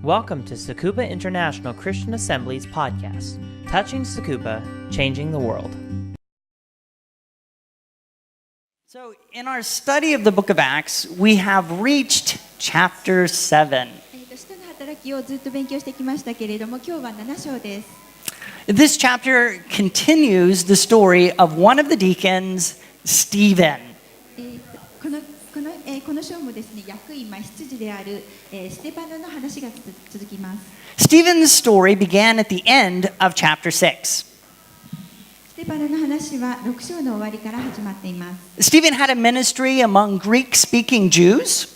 Welcome to Tsukuba International Christian Assembly's podcast, Touching Tsukuba, Changing the World. So, in our study of the book of Acts, we have reached chapter 7. 使徒の働きをずっと勉強してきましたけれども、今日は7章です。This chapter continues the story of one of the deacons, Stephen. この章もですね、役員執事であるステパノの話が続きます。Stephen's story began at the end of chapter 6. ステパノの話は6章の終わりから始まっています。Stephen had a ministry among Greek-speaking Jews.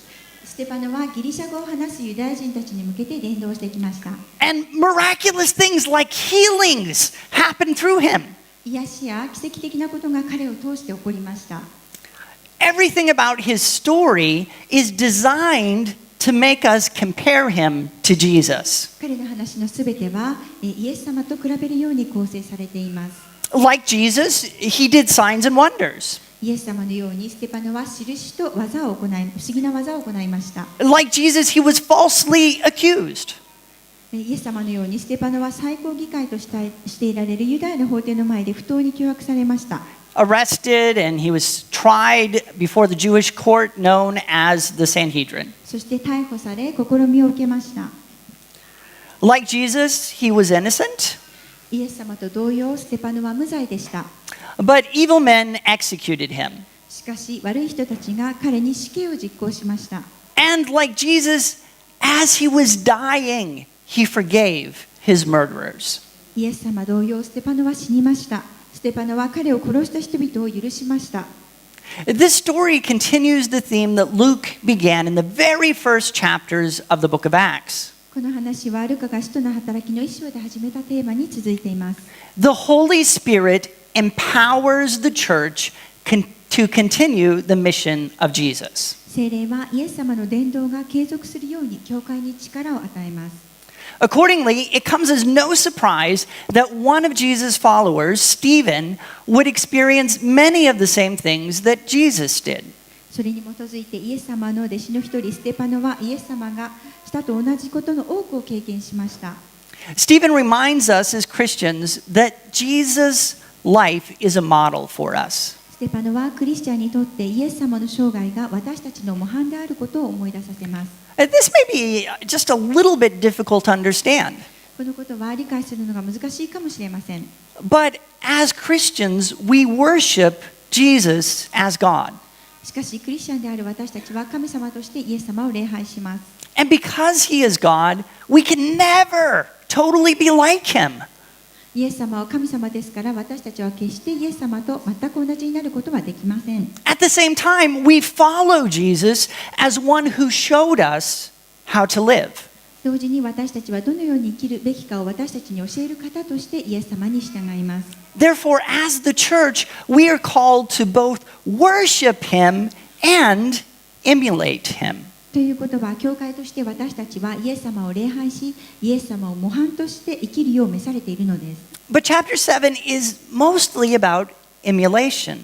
ステパノはギリシャ語を話すユダヤ人たちに向けて伝道してきました。And miraculous things like healings happened through him. 癒しや奇跡的なことが彼を通して起こりました。Everything about his story is designed to make us compare him to Jesus. 彼の話のすべてはイエス様と比べるように構成されています。Like Jesus, he did signs and wonders. イエス様のようにステパノは印と技を行い、不思議な技を行いました。Like Jesus, he was falsely accused. イエス様のようにステパノは最高議会としていられるユダヤの法廷の前で不当に脅迫されました。Arrested, and he was tried before the Jewish court known as the Sanhedrin. そして逮捕され、試みを受けました。Like Jesus, he was innocent, イエス様と同様、ステパノは無罪でした。but evil men executed him. しかし、悪い人たちが彼に死刑を実行しました。And like Jesus, as he was dying, he forgave his murderers. イエス様同様、ステパノは死にました。ステパノは彼を殺した人々を許しました。This story continues the theme that Luke began in the very first chapters of the book of Acts. この話はルカが使徒の働きの一章で始めたテーマに続いています。The Holy Spirit empowers the church to continue the mission of Jesus. 聖霊はイエス様の伝道が継続するように教会に力を与えます。Accordingly, it comes as no surprise that one of Jesus' followers, Stephen, would experience many of the same things that Jesus did. それに基づいてイエス様の弟子の一人ステパノはイエス様がしたと同じことの多くを経験しました。Stephen reminds us as Christians that Jesus' life is a model for us. ステパノはクリスチャンにとってイエス様の生涯が私たちの模範であることを思い出させます。This may be just a little bit difficult to understand. このことは理解するのが難しいかもしれません。But as Christians, we worship Jesus as God. しかしクリスチャンである私たちは神様としてイエス様を礼拝します。And because he is God, we can never totally be like him. イエス様は神様ですから私たちは決してイエス様と全く同じになることはできません。At the same time, we follow Jesus as one who showed us how to live. 同時に私たちはどのように生きるべきかを私たちに教える方としてイエス様に従います。Therefore, as the church, we are called to both worship him and emulate him. ということは、教会として私たちはイエス様を礼拝し、イエス様を模範として生きるよう召されているのです。But chapter 7 is mostly about emulation.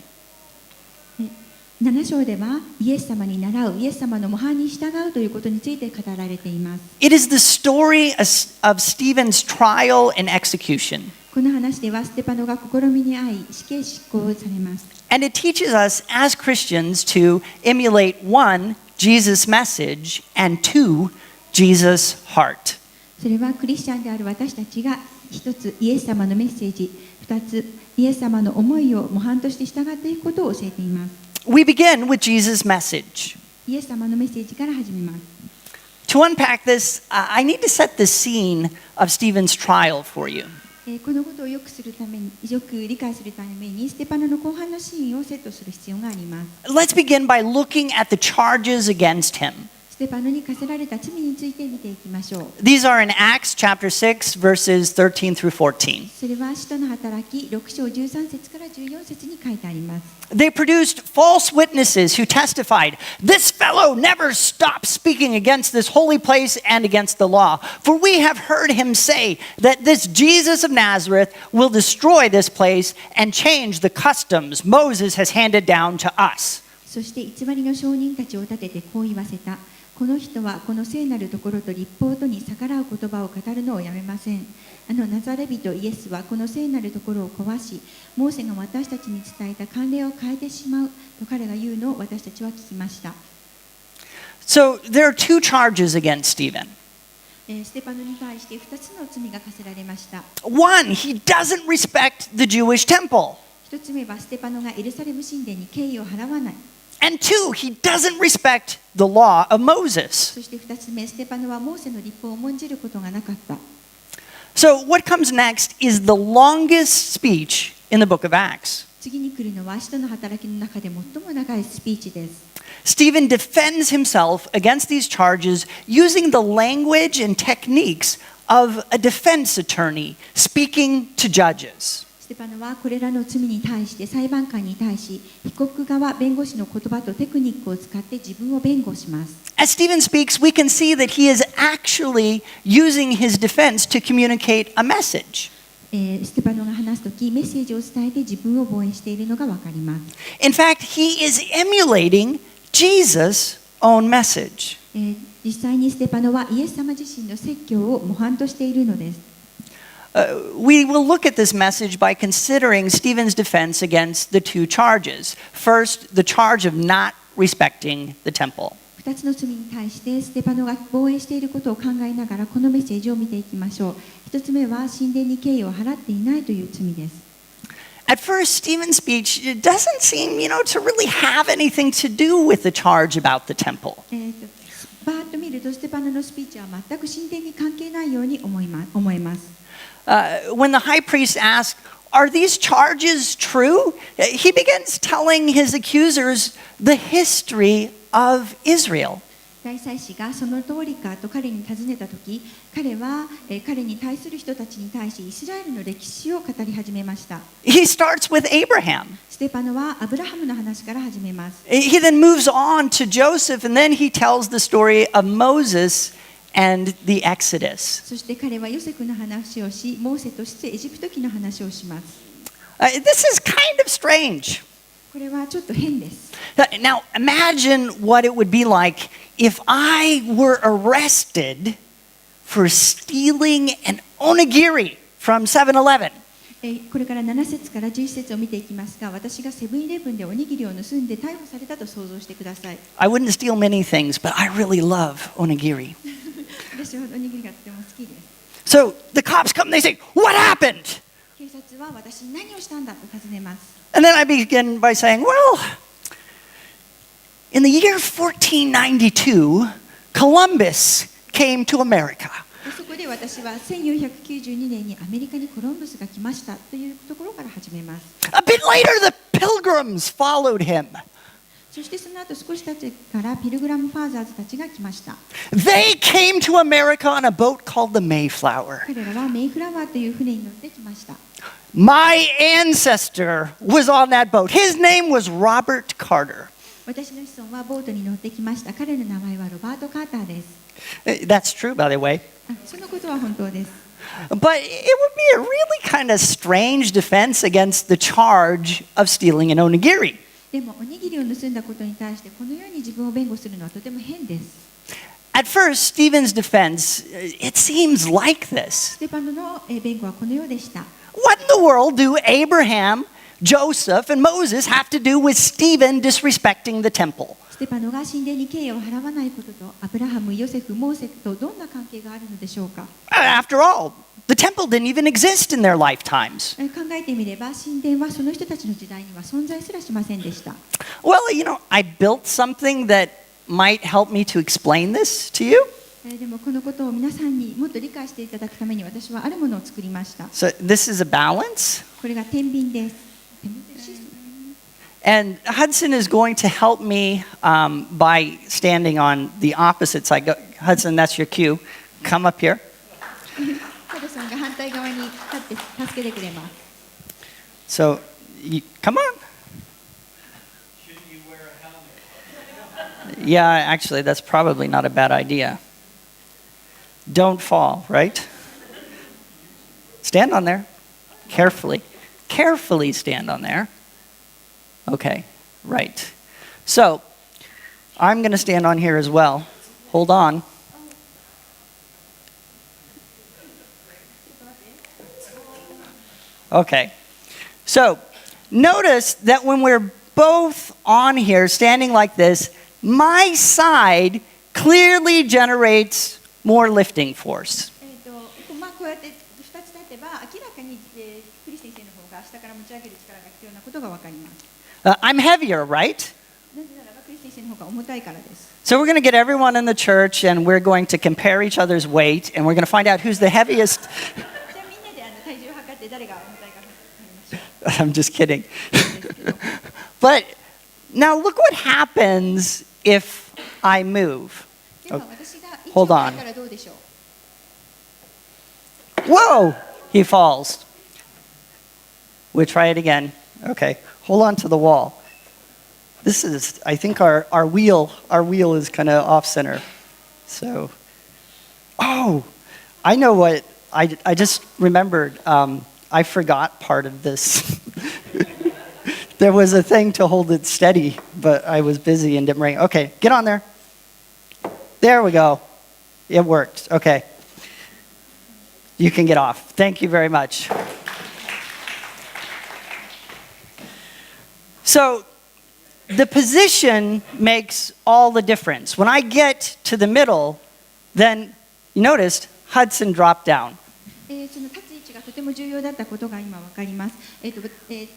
7章では、イエス様に倣う、イエス様の模範に従うということについて語られています。It is the story of Stephen's trial and execution. この話では、ステパノが試みに遭い、死刑執行されます。And it teaches us as Christians to emulate one, Jesus' message, and two, Jesus' heart. それはクリスチャンである私たちが一つイエス様のメッセージ、二つイエス様の思いを模範として従っていくことを教えています。We begin with Jesus' message. イエス様のメッセージから始めます。To unpack this, I need to set the scene of Stephen's trial for you. このことをよく理解するためにステパノの後半のシーンをセットする必要があります。Let's begin by looking at the charges against him. ステパノに課せられた罪について見ていきましょう。These are in Acts chapter 6, verses 13 through 14. それは使徒の働き6章13節から14節に書いてあります。They produced false witnesses who testified, "This fellow never stops speaking against this holy place and against the law. For we have heard him say that this Jesus of Nazareth will destroy this place and change the customs Moses has handed down to us." そして偽りの証人たちを立ててこう言わせた。この人はこの聖なるところと立法とに逆らう言葉を語るのをやめません。ナザレ人イエスはこの聖なるところを壊し、モーセが私たちに伝えた慣例を変えてしまうと彼が言うのを私たちは聞きました。So there are two charges against Stephen. ステパノに対して2つの罪が課せられました。One, he doesn't respect the Jewish temple. 1つ目はステパノがエルサレム神殿に敬意を払わない。And two, he doesn't respect the law of Moses. そして2つ目、ステパノはモーセの律法を重んじることがなかった。So what comes next is the longest speech in the book of Acts. 次に来るのは使徒の働きの中で最も長いスピーチです。Stephen defends himself against these charges using the language and techniques of a defense attorney speaking to judges. ステパノはこれらの罪に対して裁判官に対し、被告側弁護士の言葉とテクニックを使って自分を弁護します。As Stephen speaks, we can see that he is actually using his defense to communicate a message. ステパノが話すとき、メッセージを伝えて自分を防衛しているのがわかります。In fact, he is emulating Jesus' own message. 実際にステパノはイエス様自身の説教を模範としているのです。We will look at this message by considering Stephen's defense against the two charges. First, the charge of not respecting the temple. 2つの罪に対してステパノが防衛していることを考えながらこのメッセージを見ていきましょう。1つ目は神殿に敬意を払っていないという罪です。At first, Stephen's speech doesn't seem, to really have anything to do with the charge about the temple. バーッと見るとステパノのスピーチは全く神殿に関係ないように思えます。When the high priest asked, "Are these charges true?" he begins telling his accusers the history of Israel. 大祭司がその通りかと彼に尋ねたとき、彼は彼に対する人たちに対しイスラエルの歴史を語り始めました。He starts with Abraham. ステパノはアブラハムの話から始めます。He then moves on to Joseph, and then he tells the story of Moses and the Exodus. そして彼はヨセフの話をし、モーセとしてエジプト記の話をします。This is kind of strange. これはちょっと変です。Now, imagine what it would be like if I were arrested for stealing an onigiri from 7-Eleven. これから7節から11節を見ていきますが、私がセブンイレブンでおにぎりを盗んで逮捕されたと想像してください。I wouldn't steal many things, but I really love onigiri. 私はおにぎりがとても好きです。So the cops come and they say, "What happened?" 警察は私に何をしたんだと尋ねます。And then I begin by saying, well, in the year 1492, Columbus came to America. そこで私は1492年にアメリカにコロンブスが来ましたというところから始めます。A bit later, the Pilgrims followed him. そしてその後少し経ってからピルグラムファーザーズたちが来ました。They came to America on a boat called the Mayflower. 彼らはメイフラワーという船に乗ってきました。My ancestor was on that boat. His name was Robert Carter. 私の子孫はボートに乗ってきました。彼の名前はロバート・カーターです。That's true, by the way. そのことは本当です。But it would be a really kind of strange defense against the charge of stealing an onigiri. でもおにぎりを盗んだことに対してこのように自分を弁護するのはとても変です。At first, Stephen's defense, it seems like this. ステパノの弁護はこのようでした。What in the world do Abraham, Joseph, and Moses have to do with Stephen disrespecting the temple? ステパノが神殿に敬意を払わないこととアブラハム、ヨセフ、モーセとどんな関係があるのでしょうか。After all, the temple didn't even exist in their lifetimes. 考えてみれば神殿はその人たちの時代には存在すらしませんでした。Well, I built something that might help me to explain this to you. でもこのことを皆さんにもっと理解していただくために私はあるものを作りました。So this is a balance. これが天秤です。And Hudson is going to help me by standing on the opposite side. Hudson, that's your cue. Come up here. ハドソンが反対側に立って助けてくれます。So, come on. Shouldn't you wear a helmet? Yeah, actually, that's probably not a bad idea. Don't fall, right? Stand on there. Carefully. Carefully stand on there. Okay, right. So, I'm going to stand on here as well. Hold on. Okay. So, notice that when we're both on here, standing like this, my side clearly generates more lifting force. こうやって2つ立てば明らかに、クリス先生の方が下から持ち上げる力が必要なことが分かります。I'm heavier, right? なぜならばクリス先生の方が重たいからです。So we're going to get everyone in the church and we're going to compare each other's weight and we're going to find out who's the heaviest. じゃあみんなで体重を測って誰が重たいか測りましょう。I'm just kidding. But now look what happens if I move. では私が位置 Hold を on. 変えたらどうでしょう。 Whoa! He falls. We'll try it again. Okay. Hold on to the wall. This is, I think our wheel is kind of off center. So, oh, I know what, I just remembered, I forgot part of this. There was a thing to hold it steady, but I was busy and didn't bring. Okay, get on there. There we go. It worked. Okay. You can get off. Thank you very much. So, the position makes all the difference. When I get to the middle, then you noticed Hudson dropped down. その立つ位置がとても重要だったことが今分かります。ク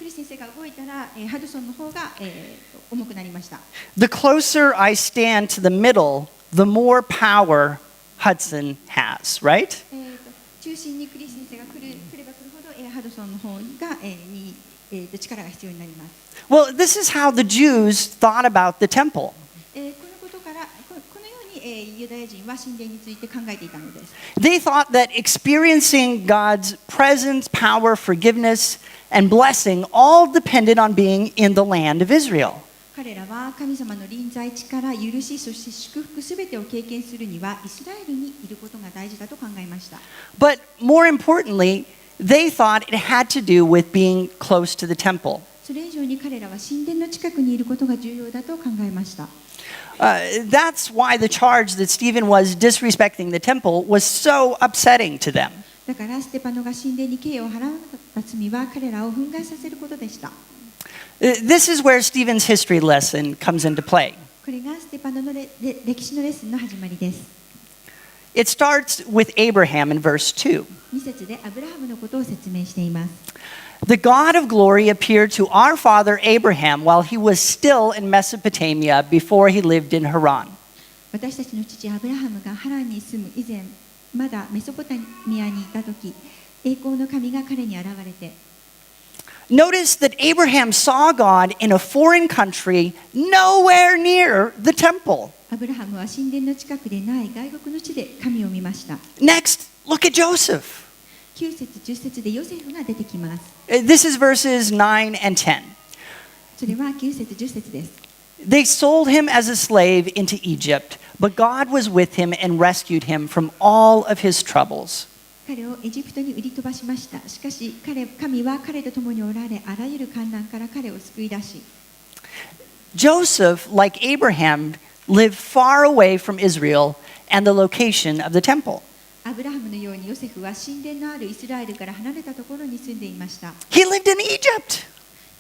リス先生が動いたら、ハドソンの方が、重くなりました。The closer I stand to the middle, the more power Hudson has, right? 中心にクリス先生が来れば来るほど、ハドソンの方が、力が必要になります。Well, this is how the Jews thought about the temple. このことからこのように、ユダヤ人は神殿について考えていたのです。They thought that experiencing God's presence, power, forgiveness, and blessing all depended on being in the land of Israel. 彼らは神様の臨在、力、許し、そして祝福すべてを経験するにはイスラエルにいることが大事だと考えました。But more importantly, they thought it had to do with being close to the temple. それ以上に彼らは神殿の近くにいることが重要だと考えました。That's why the charge that Stephen was disrespecting the temple was so upsetting to them. だからステパノが神殿に刑を払わなかった罪は彼らを憤慨させることでした。This is where Stephen's history lesson comes into play. これがステパノの歴史のレッスンの始まりです。It starts with Abraham in verse 2. 2節でアブラハムのことを説明しています。The God of glory appeared to our father Abraham while he was still in Mesopotamia before he lived in Haran. 私たちの父アブラハムがハランに住む以前、まだメソポタミアにいた時、栄光の神が彼に現れて、Notice that Abraham saw God in a foreign country nowhere near the temple. アブラハムは神殿の近くでない外国の地で神を見ました。Next, look at Joseph. 9節10節でヨセフが出てきます。This is verses 9 and 10. それは9節10節です。They sold him as a slave into Egypt, but God was with him and rescued him from all of his troubles. 彼をエジプトに売り飛ばしました。しかし神は彼と共におられ、あらゆる患難から彼を救い出し。Joseph, like Abraham, lived far away from Israel and the location of the temple. アブラハムのようにヨセフは神殿のあるイスラエルから離れたところに住んでいました。He lived in Egypt,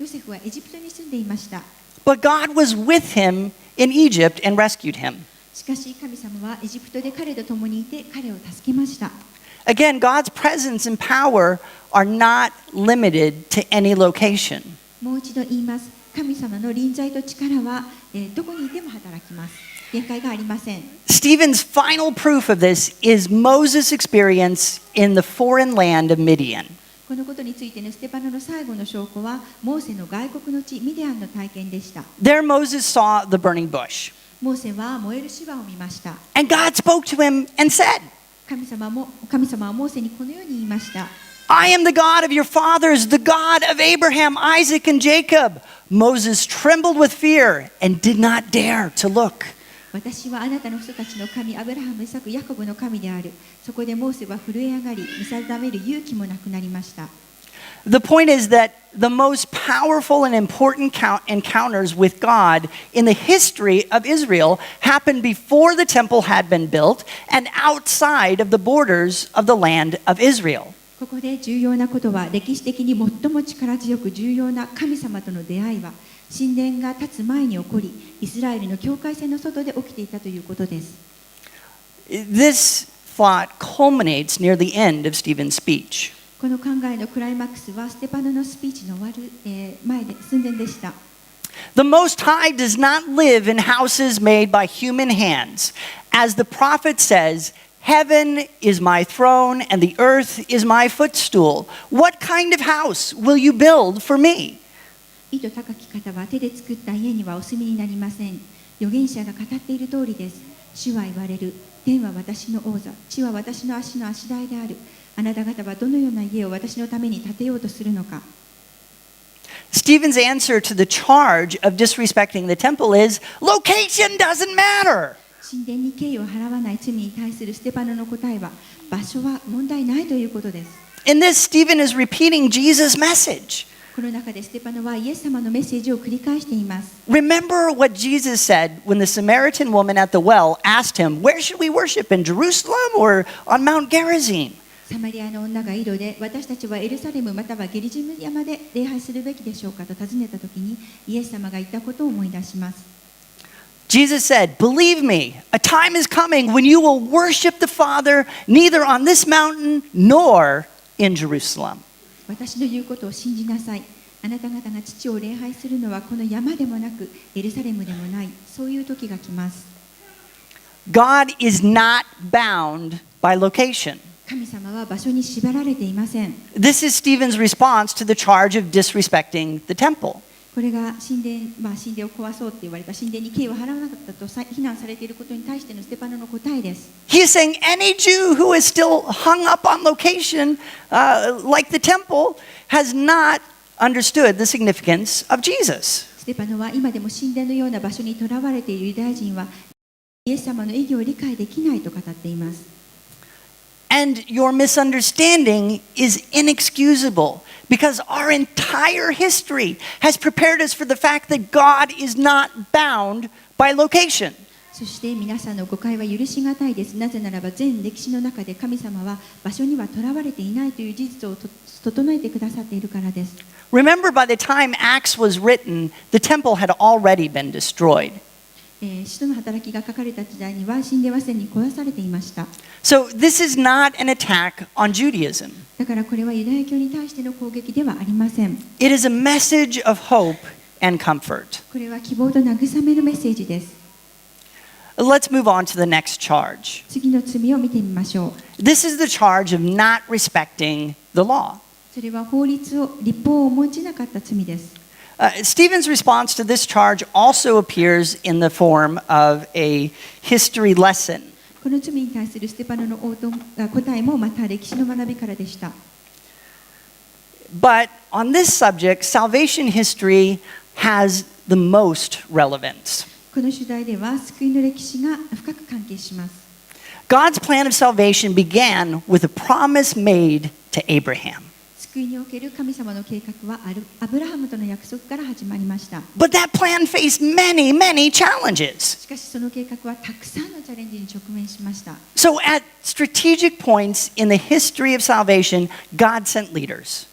ヨセフはエジプトに住んでいました。but God was with him in Egypt and rescued him. しかし神様はエジプトで彼と共にいて彼を助けました。Again, God's presence and power are not limited to any location. もう一度言います。神様の臨在と力は、どこにいても働きます。限界がありません。Stephen's final proof of this is Moses' experience in the foreign land of Midian. このことについてのステパノの最後の証拠はモーセの外国の地ミディアンの体験でした。There Moses saw the burning bush. モーセは燃える芝を見ました。And God spoke to him and said, 神様はモーセにこのように言いました。I am the God of your fathers, the God of Abraham, Isaac, and Jacob. Moses trembled with fear and did not dare to look. 私はあなたの人たちの神、アブラハム、イサク、ヤコブの神である。そこでモーセは震え上がり、見定める勇気もなくなりました。The point is that the most powerful and important encounters with God in the history of Israel happened before the temple had been built and outside of the borders of the land of Israel. ここで重要なことは、歴史的に最も力強く重要な神様との出会いは、神殿が建つ前に起こり、イスラエルの境界線の外で起きていたということです。This thought culminates near the end of Stephen's speech. この考えのクライマックスはステパノのスピーチの終わる、前で寸前でした。The Most High does not live in houses made by human hands. As the prophet says, Heaven is my throne and the earth is my footstool. What kind of house will you build for me? 意図高き方は手で作った家にはお住みになりません。預言者が語っている通りです。主は言われる。天は私の王座、地は私の足の足台である。あなた方はどのような家を私のために建てようとするのか。Stephen's answer to the charge of disrespecting the temple is, location doesn't matter. 神殿に敬意を払わない罪に対するステパノの答えは、場所は問題ないということです。In this, Stephen is repeating Jesus' message. この中でステパノはイエス様のメッセージを繰り返しています。Remember what Jesus said when the Samaritan woman at the well asked him, Where should we worship, in Jerusalem or on Mount Gerizim? サマリアの女が井戸で、私たちはエルサレムまたはゲリジム山で礼拝するべきでしょうかと尋ねたときに、イエス様が言ったことを思い出します。Jesus said, Believe me, a time is coming when you will worship the Father neither on this mountain nor in Jerusalem. 私の言うことを信じなさい。あなた方が父を礼拝するのはこの山でもなくエルサレムでもない。そういう時が来ます。God is not bound by location. 神様は場所に縛られていません。This is Stephen's response to the charge of disrespecting the temple. これが神殿を壊そうって言われた神殿に敬意を払わなかったと非難されていることに対してのステパノの答えです。He is saying any Jew who is still hung up on location, like the temple, has not understood the significance of Jesus. ステパノは今でも神殿のような場所にとらわれているユダヤ人はイエス様の意義を理解できないと語っています。And your misunderstanding is inexcusable because our entire history has prepared us for the fact that God is not bound by location. そして皆さんの誤解は許しがたいです。なぜならば全歴史の中で神様は場所にはとらわれていないという事実を整えてくださっているからです。Remember, by the time Acts was written, the temple had already been destroyed. 使徒の働きが書かれた時代には神殿はすでに壊されていました。So this is not an attack on Judaism. だからこれはユダヤ教に対しての攻撃ではありません。It is a message of hope and comfort. これは希望と慰めのメッセージです。Let's move on to the next charge. 次の罪を見てみましょう。This is the charge of not respecting the law. それは立法を重んじなかった罪です。Stephen's response to this charge also appears in the form of a history lesson. この罪に対するステパノの答えもまた歴史の学びからでした。But on this subject, salvation history has the most relevance. この主題では救いの歴史が深く関係します。God's plan of salvation began with a promise made to Abraham. 救いにおける神様の計画はアブラハムとの約束から始まりました。But that plan faced many, many challenges. しかしその計画はたくさんのチャレンジに直面しました。So at strategic points in the history of salvation, God sent leaders.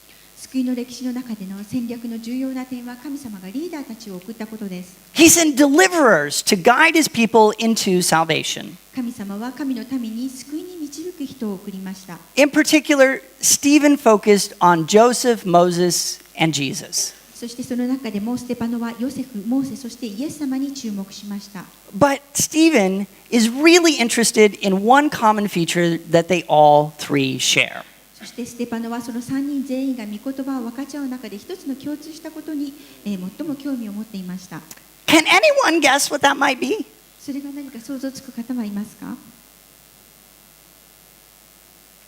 救いの歴史の中での戦略の重要な点は神様がリーダーたちを送ったことです。He sent deliverers to guide his people into salvation. 神様は神の民に救いに導く人を送りました。In particular, Stephen focused on Joseph, Moses, and Jesus. そしてその中でもステパノはヨセフ、モーセ、そしてイエス様に注目しました。But Stephen is really interested in one common feature that they all three share. そしてステパノはその3人全員が御言葉を分かち合う中で一つの共通したことに最も興味を持っていました。Can anyone guess what that might be? それが何か想像つく方はいますか？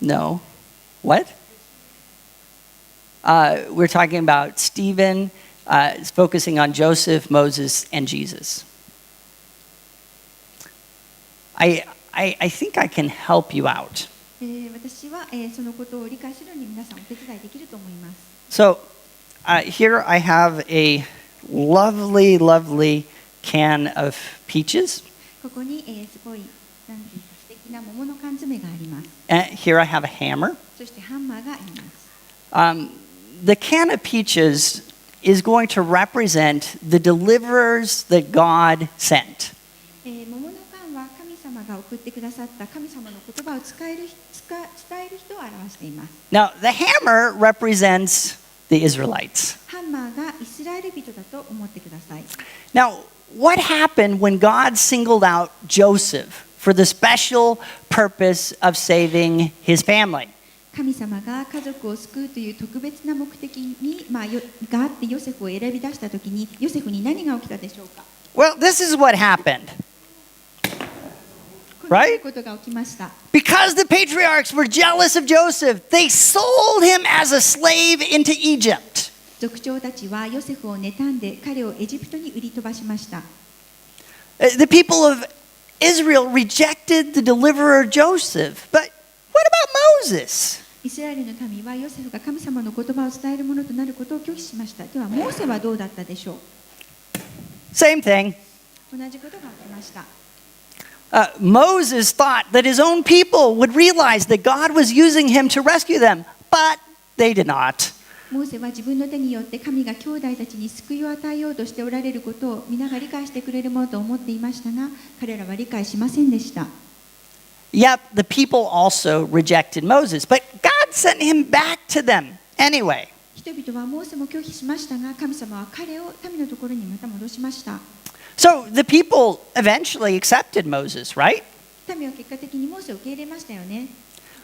No. What? We're talking about Stephen focusing on Joseph, Moses, and Jesus. I think I can help you out. 私は、そのことを理解するように皆さんお手伝いできると思います。So here I have a lovely, lovely can of peaches. ここに、すごいなんていうか素敵な桃の缶詰があります。And here I have a hammer. そしてハンマーがあります。The can of peaches is going to represent the deliverers that God sent. 桃の缶は神様が送ってくださった神様の言葉を伝える人を表しています。Now, the hammer represents the Israelites. ハンマーがイスラエル人だと思ってください。 Now, what happened when God singled out Joseph for the special purpose of saving his family? 神様が家族を救うという特別な目的に、があってヨセフを選び出したときにヨセフに何が起きたでしょうか。 Well, this is what happened. こんなことが起きました。 Because the patriarchs were jealous of Joseph, they sold him as a slave into Egypt. 族長たちはヨセフを妬んで彼をエジプトに売り飛ばしました。 The people of Israel rejected the deliverer Joseph. But what about Moses? イスラエルの民はヨセフが神様の言葉を伝えるものとなることを拒否しました。ではモーセはどうだったでしょう。 Same thing. 同じことが起きました。 Moses thought that his own people would realize that God was using him to rescue them, but they did not. モーセは自分の手によって神が兄弟たちに救いを与えようとしておられることを皆が理解してくれるものと思っていましたが、彼らは理解しませんでした。 Yep, the people also rejected Moses, but God sent him back to them anyway. 人々はモーセも拒否しましたが、神様は彼を民のところにまた戻しました。 So the people eventually accepted Moses, right? 民は結果的にモーセを受け入れましたよね。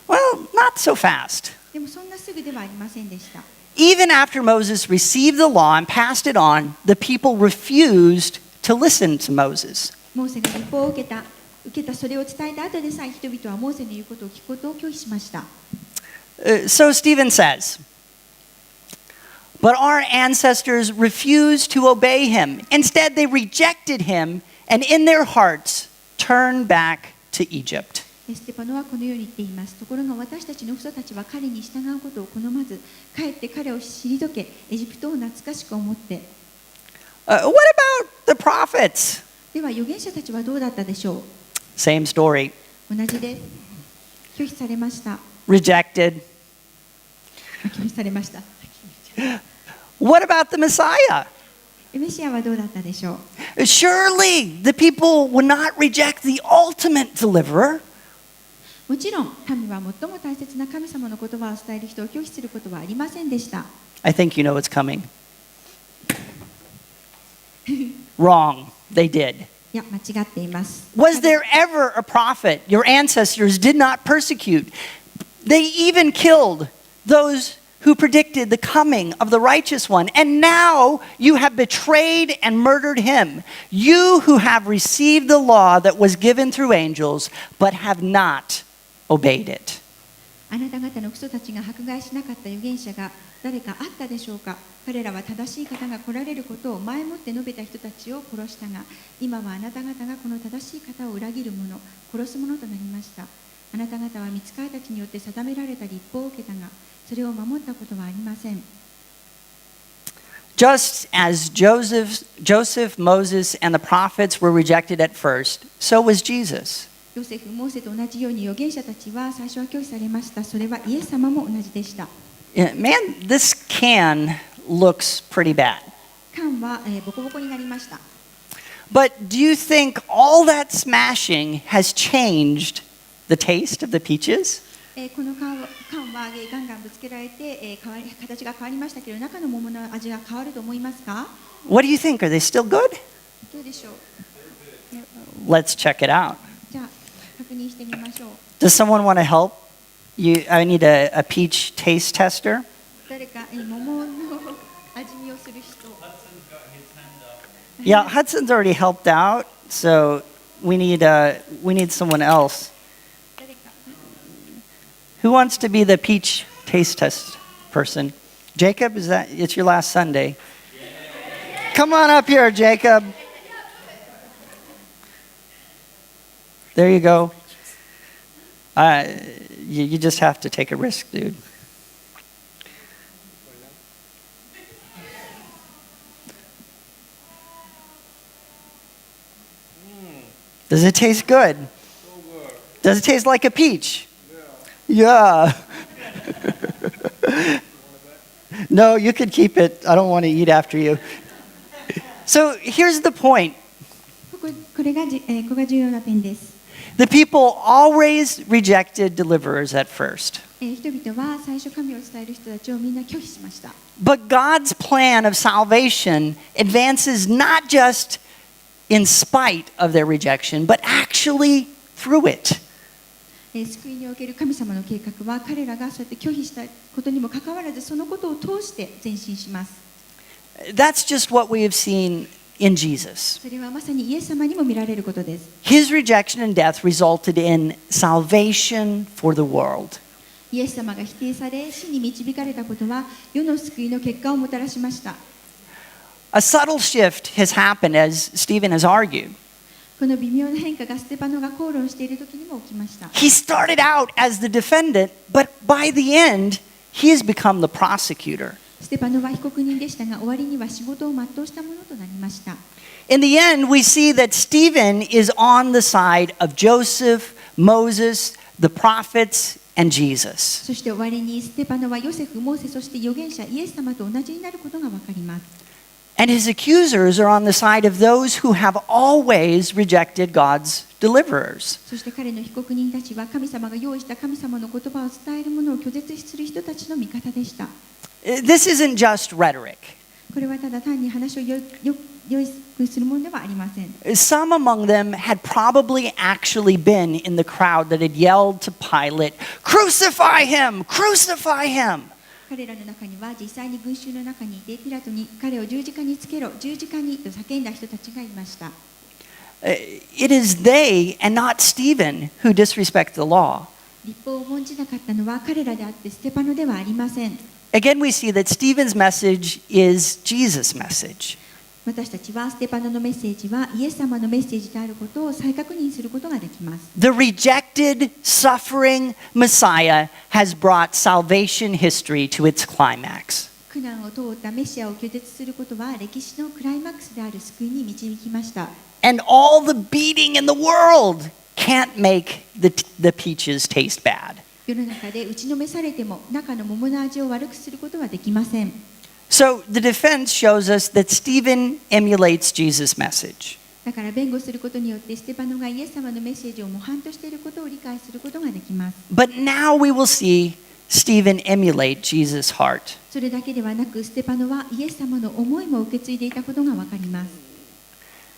Well, not so fast. でもそんなすぐではありませんでした。 Even after Moses received the law and passed it on, the people refused to listen to Moses. モーセが立法を受けたそれを伝えた後でさえ人々はモーセの言うことを聞くことを拒否しました。 So Stephen says, but our ancestors refused to obey him. Instead, they rejected him and in their hearts turned back to Egypt. ステパノはこのように言っています。ところが私たちの父祖たちは彼に従うことを好まず、かえって彼を退け、エジプトを懐かしく思って。What about the prophets? では預言者たちはどうだったでしょう。 Same story. 同じです。拒否されました。 Rejected. 拒否されました。 What about the Messiah? メシアはどうだったでしょう。 Surely the people would not reject the ultimate deliverer. もちろん民は最も大切な神様の言葉を伝える人を拒否することはありませんでした。 I think you know what's coming. Wrong. They did. いや、間違っています。 Was there ever a prophet your ancestors did not persecute? They even killed those who predicted the coming of the righteous one. And now you have betrayed and murdered him. You who have received the law that was given through angels, but have not obeyed it. あなた方の父祖たちが迫害しなかった預言者が誰かあったでしょうか。彼らは正しい方が来られることを前もって述べた人たちを殺したが、今はあなた方がこの正しい方を裏切る者、殺す者となりました。あなた方は御使いたちによって定められた律法を受けたが、それを守ったことはありません。 Just as Joseph, Moses, and the prophets were rejected at first, so was Jesus. ヨセフ、モーセと同じように預言者たちは最初は拒否されました。それはイエス様も同じでした。Man, this can looks pretty bad. 缶は、ボコボコになりました。 But do you think all that smashing has changed the taste of the peaches? この缶はガンガンぶつけられて、形が変わりましたけど、中の桃の味が変わると思いますか？ What do you think? Are they still good? どうでしょう。 Let's check it out. じゃあ確認してみましょう。 Does someone want to help? I need a peach taste tester. 誰か桃の味見をする人。 Yeah, Hudson's already helped out, so we need someone else. 誰か。 Who wants to be the peach taste test person? Jacob, it's your last Sunday. Come on up here, Jacob. There you go. you just have to take a risk, dude. Does it taste good? Does it taste like a peach? Yeah. No, you could keep it. I don't want to eat after you. So here's the point. これが重要な点です。The people always rejected deliverers at first. 人々は最初神を伝える人たちをみんな拒否しました。But God's plan of salvation advances not just in spite of their rejection, but actually through it. 救いにおける神様の計画は彼らがそうやって拒否したことにもかかわらずそのことを通して前進します。That's just what we have seen in Jesus. それはまさにイエス様にも見られることです。His rejection and death resulted in salvation for the world. イエス様が否定され死に導かれたことは世の救いの結果をもたらしました。A subtle shift has happened, as Stephen has argued. この微妙な変化がステパノが口論している時にも起きました。He started out as the defendant, but by the end, he has become the prosecutor. ステパノは被告人でしたが終わりには仕事を全うしたものとなりました。In the end, we see that Stephen is on the side of Joseph, Moses, the prophets, and Jesus. そして終わりにステパノはヨセフ、モーセ、そして預言者イエス様と同じになることがわかります。And his accusers are on the side of those who have always rejected God's deliverers. そして彼の被告人たちは神様が用意した神様の言葉を伝えるものを拒絶する人たちの味方でした。This isn't just rhetoric. これはただ単に話を良くするものではありません。Some among them had probably actually been in the crowd that had yelled to Pilate, "Crucify him! Crucify him!" 彼らの中には実際に群衆の中にいてピラトに彼を十字架につけろ、十字架にと叫んだ人たちがいました。It is they and not Stephen who disrespect the law. 律法を重んじなかったのは彼らであってステパノではありません。Again, we see that Stephen's message is Jesus' message. 私たちはステパノのメッセージはイエス様のメッセージであることを再確認することができます。The rejected, suffering Messiah has brought salvation history to its climax. 苦難を通ったメシアを拒絶することは歴史のクライマックスである救いに導きました。And all the beating in the world can't make the peaches taste bad. 世の中で打ちのめされても中の桃の味を悪くすることはできません。So the defense shows us that Stephen emulates Jesus' message. だから弁護することによってステパノがイエス様のメッセージを模範としていることを理解することができます。But now we will see Stephen emulate Jesus' heart. それだけではなくステパノはイエス様の思いも受け継いでいたことがわかります。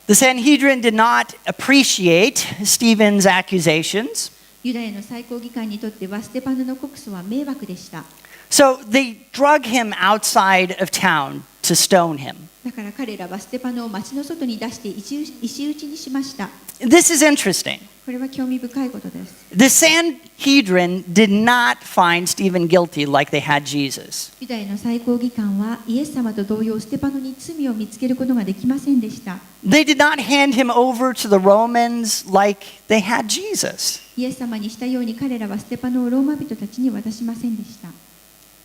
The Sanhedrin did not appreciate Stephen's accusations. ユダヤの最高議会にとってはステパノの告訴は迷惑でした。So they drug him outside of town to stone him. だから彼らはステパノを町の外に出して石打ちにしました。This is interesting. これは興味深いことです。The Sanhedrin did not find Stephen guilty like they had Jesus. ユダヤの最高議官はイエス様と同様ステパノに罪を見つけることができませんでした。They did not hand him over to the Romans like they had Jesus. イエス様にしたように彼らはステパノをローマ人たちに渡しませんでした。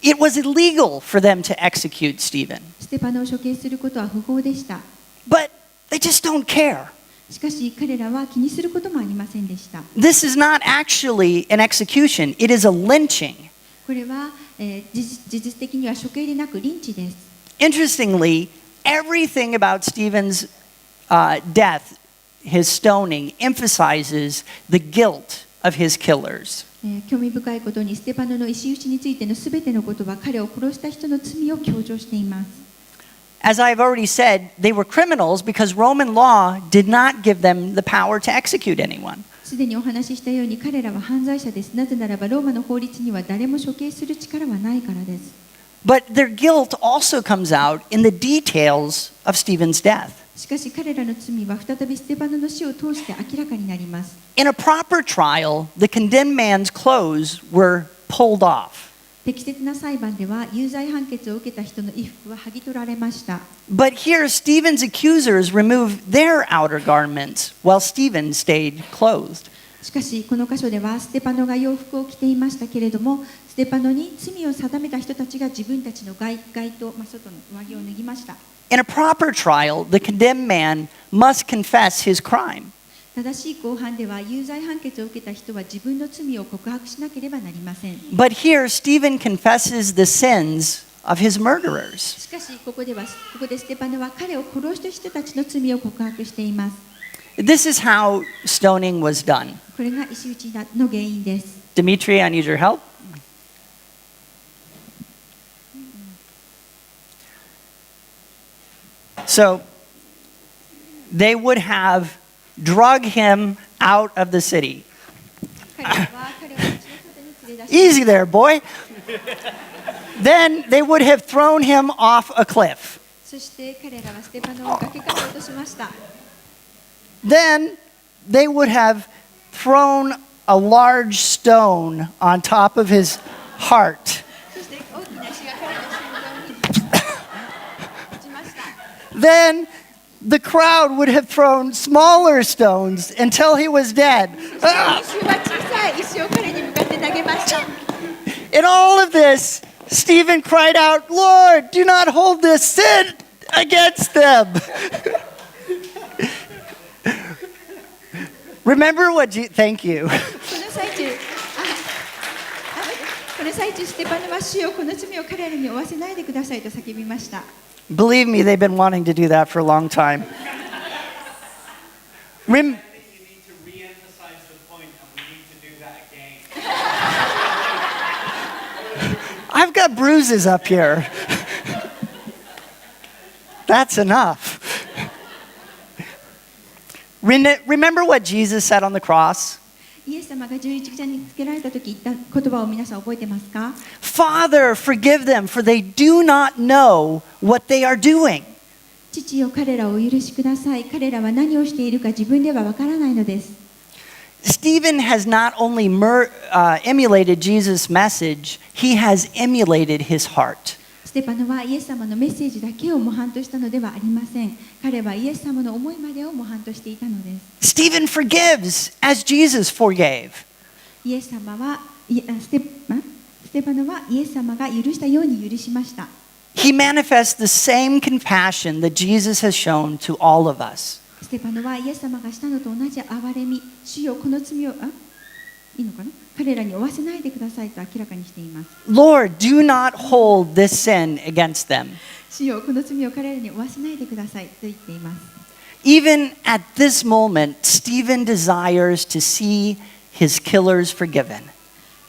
It was illegal for them to execute Stephen. ステパノを処刑することは不法でした。But they just don't care. しかし彼らは気にすることもありませんでした。This is not actually an execution. It is a lynching. これは、事実的には処刑でなくリンチです。Interestingly, everything about Stephen's death, his stoning, emphasizes the guilt of his killers. 興味深いことにステパノの石打ちについてのすべてのことは彼を殺した人の罪を強調しています。As I've already said, they were criminals because Roman law did not give them the power to execute anyone. すでにお話ししたように彼らは犯罪者です。なぜならばローマの法律には誰も処刑する力はないからです。But their guilt also comes out in the details of Stephen's death. しかし彼らの罪は再びステパノの死を通して明らかになります。In a proper trial, the condemned man's clothes were pulled off. 適切な裁判では有罪判決を受けた人の衣服は剥ぎ取られました。But here, Stephen's accusers removed their outer garments while Stephen stayed clothed. しかしこの箇所ではステパノが洋服を着ていましたけれども、ステパノに罪を定めた人たちが自分たちの外と、外の上着を脱ぎました。In a proper trial, the condemned man must confess his crime. 正しい公判では有罪判決を受けた人は自分の罪を告白しなければなりません。But here, Stephen confesses the sins of his murderers. しかしここでステパノは彼を殺した人たちの罪を告白しています。This is how stoning was done. これが石打ちの原因です。Dimitri, I need your help. So, they would have drug him out of the city. 彼は道の外に連れ出し Easy there, boy. Then they would have thrown him off a cliff. そして彼らはステパノを崖から落としました。Then they would have thrown a large stone on top of his heart. そして大きな石が彼の心臓に落ちました。Then the crowd would have thrown smaller stones until he was dead. 石は小さい石を彼に向かって投げました。In all of this, Stephen cried out, "Lord, do not hold this sin against them." Remember what thank you. この最中、ステパノは主よ、この罪を彼らに負わせないでくださいと叫びました。Believe me, they've been wanting to do that for a long time. I think you need to re-emphasize the point and we need to do that again. I've got bruises up here. That's enough. Remember what Jesus said on the cross? イエス様が十字架につけられた時言った言葉を皆さん覚えてますか？ Father, forgive them, for they do not know what they are doing. 父よ、彼らをお許しください。彼らは何をしているか自分ではわからないのです。Stephen has not only emulated Jesus' message, he has emulated his heart. ステパノはイエス様のメッセージだけを模範としたのではありません。彼はイエス様の思いまでを模範としていたのです。Stephen forgives as Jesus forgave. イエス様はステパノはイエス様が許したように許しました。He manifests the same compassion that Jesus has shown to all of us. ステパノはイエス様がしたのと同じ憐れみ、主よこの罪をいいのかな？彼らに負わせないでくださいと明らかにしています。Lord, do not hold this sin against them. 主よこの罪を彼らに負わせないでくださいと言っています。Even at this moment, Stephen desires to see his killers forgiven.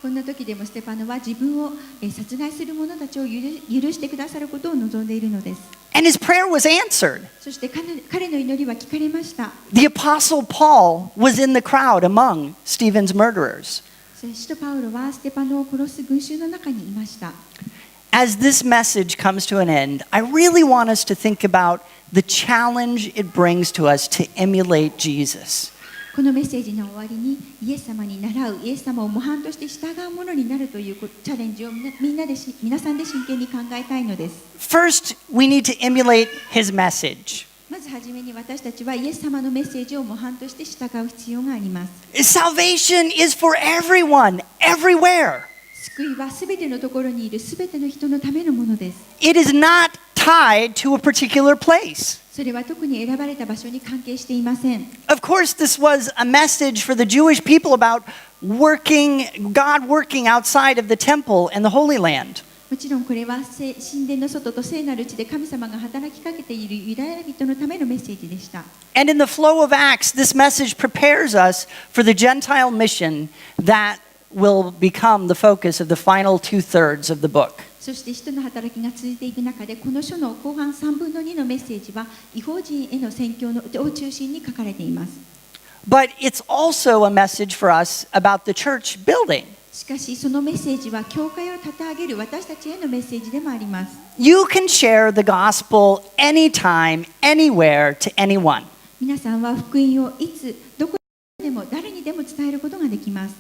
こんな時でもステパノは自分を殺害する者たちを許してくださることを望んでいるのです。And his prayer was answered. そして彼の祈りは聞かれました。The apostle Paul was in the crowd among Stephen's murderers. 使徒パウロはステパノを殺す群衆の中にいました。As this message comes to an end, I really want us to think about the challenge it brings to us to emulate Jesus. このメッセージの終わりにイエス様に倣う、イエス様を模範として従うものになるというチャレンジを皆さんで真剣に考えたいのです。First, we need to emulate his message. まずはじめに私たちはイエス様のメッセージを模範として従う必要があります。Salvation is for everyone, everywhere. 救いはすべてのところにいるすべての人のためのものです。It is not tied to a particular place. それは特に選ばれた場所に関係していません。Of course, this was a message for the Jewish people about God working outside of the temple and the Holy Land. もちろんこれは神殿の外と聖なる地で神様が働きかけているユダヤ人のためのメッセージでした。And in the flow of Acts, this message prepares us for the Gentile mission that will become the focus of the final 2/3 of the book. そして使徒の働きが続いていく中で、この書の後半3分の2のメッセージは異邦人への宣教を中心に書かれています。But it's also a message for us about the church building. しかしそのメッセージは教会を立て上げる私たちへのメッセージでもあります。You can share the gospel anytime, anywhere to anyone. 皆さんは福音をいつどこでも誰にでも伝えることができます。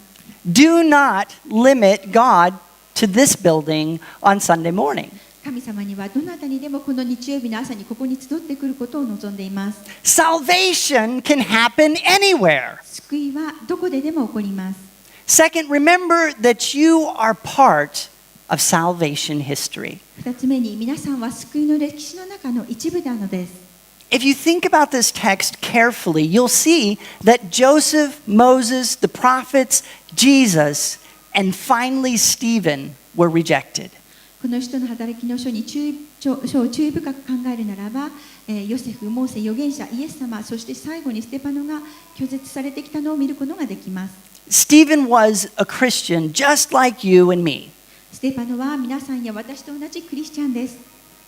Do not limit God to this building on Sunday morning. 神様にはどなたにでもこの日曜日の朝にここに集ってくることを望んでいます。 Salvation can happen anywhere. 救いはどこででも起こります。 Second, remember that you are part of salvation history. 2つ目に、皆さんは救いの歴史の中の一部なのです。 If you think about this text carefully, you'll see that Joseph, Moses, the prophets, Jesus, and finally Stephen were rejected. この人の働きの書に注意深く考えるならば、ヨセフ、モーセ、預言者、イエス様、そして最後にステパノが拒絶されてきたのを見ることができます。 Stephen was a Christian just like you and me. ステパノは皆さんや私と同じクリスチャンです。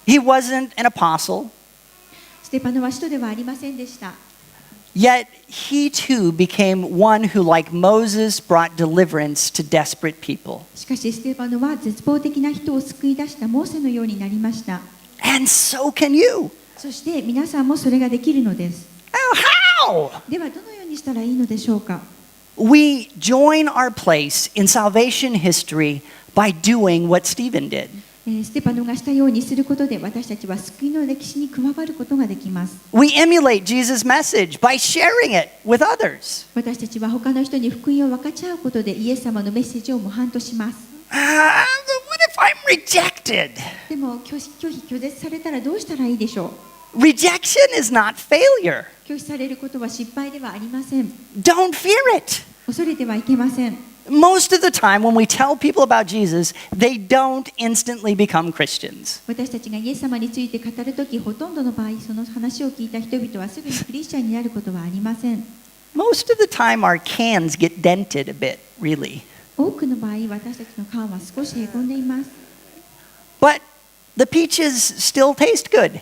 He wasn't an apostle, ステパノは使徒ではありませんでした。 yet he too became one who, like Moses, brought deliverance to desperate people. しかしステパノは絶望的な人を救い出したモーセのようになりました。 And so can you. そして皆さんもそれができるのです。 Oh, how? ではどのようにしたらいいのでしょうか。 We join our place in salvation history by doing what Stephen did. ステパノがしたようにすることで、私たちは救いの歴史に加わることができます。 We emulate Jesus' message by sharing it with others. 私たちは他の人に福音を分かち合うことで、イエス様のメッセージを模範とします。 But what if I'm rejected? でも拒絶されたらどうしたらいいでしょう。 Rejection is not failure. 拒否されることは失敗ではありません。 Don't fear it. 恐れてはいけません。 Most of the time when we tell people about Jesus, they don't instantly become Christians. 私たちがイエス様について語るとき、ほとんどの場合、その話を聞いた人々はすぐにクリスチャンになることはありません。 Most of the time our cans get dented a bit, really. 多くの場合、私たちの缶は少しへこんでいます。 But the peaches still taste good.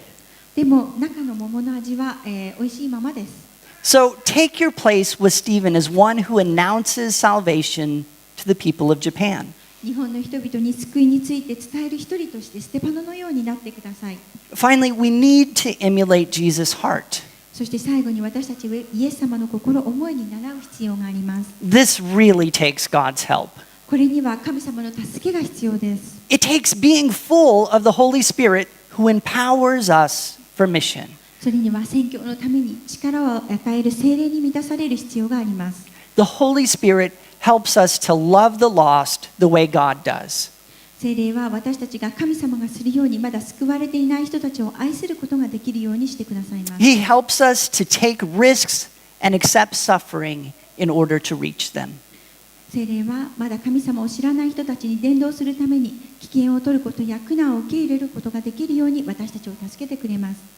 でも中の桃の味は、美味しいままです。 So take your place with Stephen as one who announces salvation to the people of Japan. 日本の人々に救いについて伝える一人としてステパノのようになってください。 Finally, we need to emulate Jesus' heart. そして最後に私たちはイエス様の心、思いに習う必要があります。 This really takes God's help. これには神様の助けが必要です。 It takes being full of the Holy Spirit who empowers us for mission. それには宣教のために力を与える聖霊に満たされる必要があります。 The Holy Spirit helps us to love the lost the way God does. 聖霊は私たちが神様がするようにまだ救われていない人たちを愛することができるようにしてくださいます。 He helps us to take risks and accept suffering in order to reach them. 聖霊はまだ神様を知らない人たちに伝道するために危険を取ることや苦難を受け入れることができるように私たちを助けてくれます。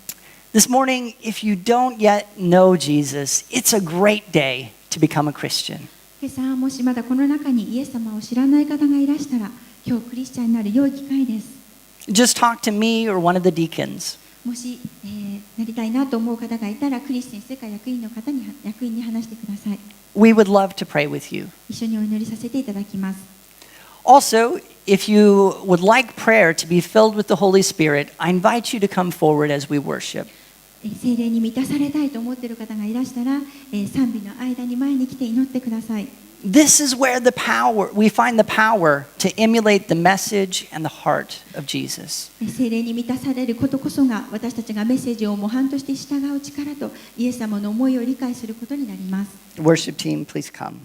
This morning, if you don't yet know Jesus, it's a great day to become a Christian. 今朝もしまだこの中にイエス様を知らない方がいらしたら、今日クリスチャンになる良い機会です。 Just talk to me or one of the deacons. もし、なりたいなと思う方がいたら、クリスチャン世界役員の方に役員に話してください。 We would love to pray with you. 一緒にお祈りさせていただきます。 Also, if you would like prayer to be filled with the Holy Spirit, I invite you to come forward as we worship. 聖霊に満たされたいと思っている方がいらしたら、賛美の間に前に来て祈ってください。 This is where we find the power to emulate the message and the heart of Jesus. 聖霊に満たされることこそが私たちがメッセージを模範として従う力とイエス様の思いを理解することになります。Worship team, please come.